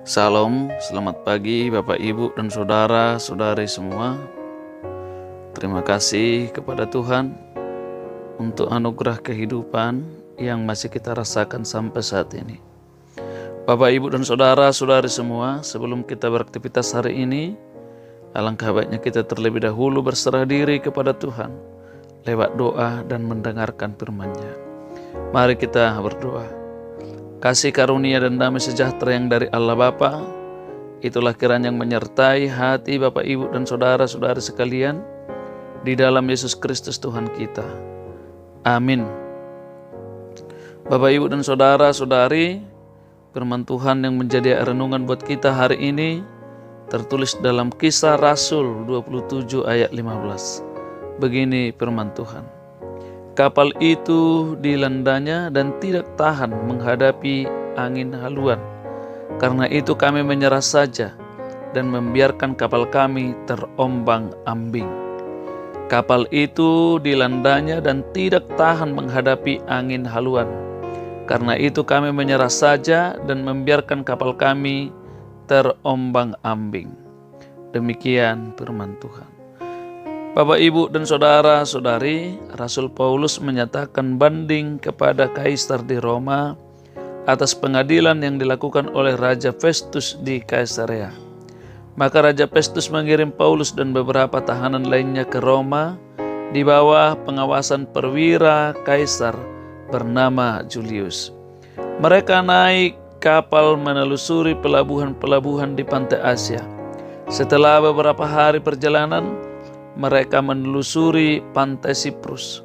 Salam, selamat pagi Bapak Ibu dan saudara-saudari semua. Terima kasih kepada Tuhan untuk anugerah kehidupan yang masih kita rasakan sampai saat ini. Bapak Ibu dan saudara-saudari semua, sebelum kita beraktivitas hari ini, alangkah baiknya kita terlebih dahulu berserah diri kepada Tuhan lewat doa dan mendengarkan firman-Nya. Mari kita berdoa. Kasih karunia dan damai sejahtera yang dari Allah Bapa, itulah kiranya yang menyertai hati Bapak Ibu dan saudara-saudari sekalian di dalam Yesus Kristus Tuhan kita. Amin. Bapak Ibu dan saudara-saudari, firman Tuhan yang menjadi renungan buat kita hari ini tertulis dalam Kisah Rasul 27 ayat 15. Begini firman Tuhan. Kapal itu dilandanya dan tidak tahan menghadapi angin haluan. Karena itu kami menyerah saja dan membiarkan kapal kami terombang-ambing. Kapal itu dilandanya dan tidak tahan menghadapi angin haluan. Karena itu kami menyerah saja dan membiarkan kapal kami terombang-ambing. Demikian firman Tuhan. Bapak, Ibu, dan saudara-saudari, Rasul Paulus menyatakan banding kepada Kaisar di Roma atas pengadilan yang dilakukan oleh Raja Festus di Kaisarea. Maka Raja Festus mengirim Paulus dan beberapa tahanan lainnya ke Roma di bawah pengawasan perwira Kaisar bernama Julius. Mereka naik kapal menelusuri pelabuhan-pelabuhan di pantai Asia. Setelah beberapa hari perjalanan, mereka menelusuri pantai Siprus.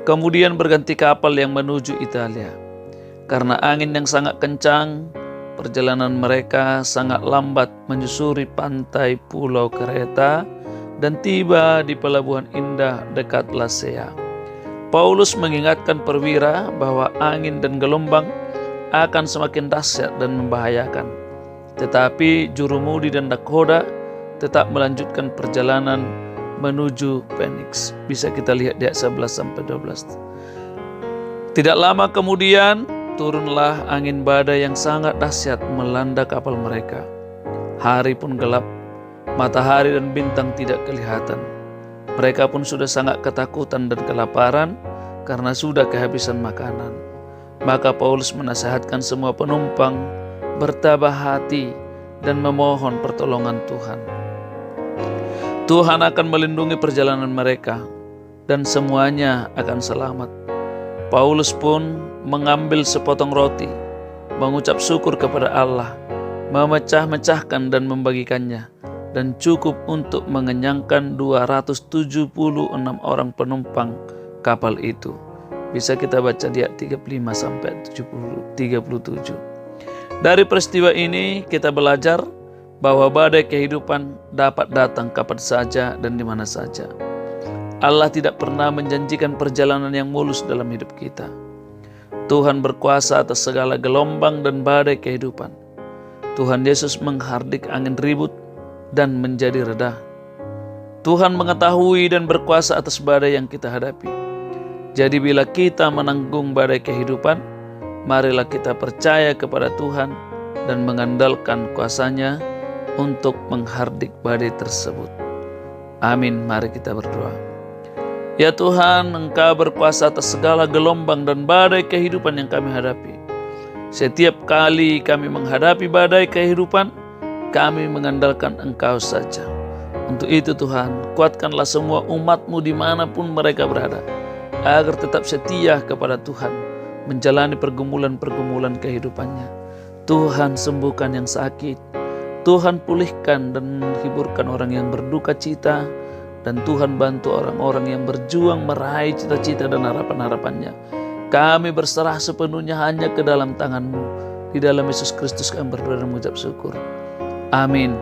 Kemudian berganti kapal yang menuju Italia. Karena angin yang sangat kencang, perjalanan mereka sangat lambat menyusuri pantai Pulau Kreta dan tiba di pelabuhan indah dekat Lasea. Paulus mengingatkan perwira bahwa angin dan gelombang akan semakin dahsyat dan membahayakan. Tetapi jurumudi dan nakhoda tetap melanjutkan perjalanan menuju Phoenix. Bisa kita lihat di ayat 11-12. Tidak lama kemudian turunlah angin badai yang sangat dahsyat melanda kapal mereka. Hari pun gelap, matahari dan bintang tidak kelihatan. Mereka pun sudah sangat ketakutan dan kelaparan karena sudah kehabisan makanan. Maka Paulus menasihatkan semua penumpang bertabah hati dan memohon pertolongan Tuhan. Tuhan akan melindungi perjalanan mereka dan semuanya akan selamat. Paulus pun mengambil sepotong roti, mengucap syukur kepada Allah, memecah-mecahkan dan membagikannya, dan cukup untuk mengenyangkan 276 orang penumpang kapal itu. Bisa kita baca di ayat 35-37. Dari peristiwa ini kita belajar bahwa badai kehidupan dapat datang kapan saja dan di mana saja. Allah tidak pernah menjanjikan perjalanan yang mulus dalam hidup kita. Tuhan berkuasa atas segala gelombang dan badai kehidupan. Tuhan Yesus menghardik angin ribut dan menjadi reda. Tuhan mengetahui dan berkuasa atas badai yang kita hadapi. Jadi bila kita menanggung badai kehidupan, marilah kita percaya kepada Tuhan dan mengandalkan kuasa-Nya untuk menghardik badai tersebut. Amin. Mari kita berdoa. Ya Tuhan, Engkau berkuasa atas segala gelombang dan badai kehidupan yang kami hadapi. Setiap kali kami menghadapi badai kehidupan, kami mengandalkan Engkau saja. Untuk itu Tuhan, kuatkanlah semua umat-Mu dimanapun mereka berada, agar tetap setia kepada Tuhan, menjalani pergumulan-pergumulan kehidupannya. Tuhan, sembuhkan yang sakit. Tuhan, pulihkan dan hiburkan orang yang berduka cita, dan Tuhan bantu orang-orang yang berjuang meraih cita-cita dan harapan-harapannya. Kami berserah sepenuhnya hanya ke dalam tangan-Mu. Di dalam Yesus Kristus kami berdoa dan mengucap syukur. Amin.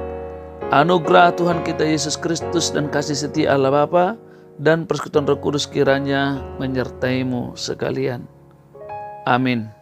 Anugerah Tuhan kita Yesus Kristus dan kasih setia Allah Bapa dan persekutuan Roh Kudus kiranya menyertai-mu sekalian. Amin.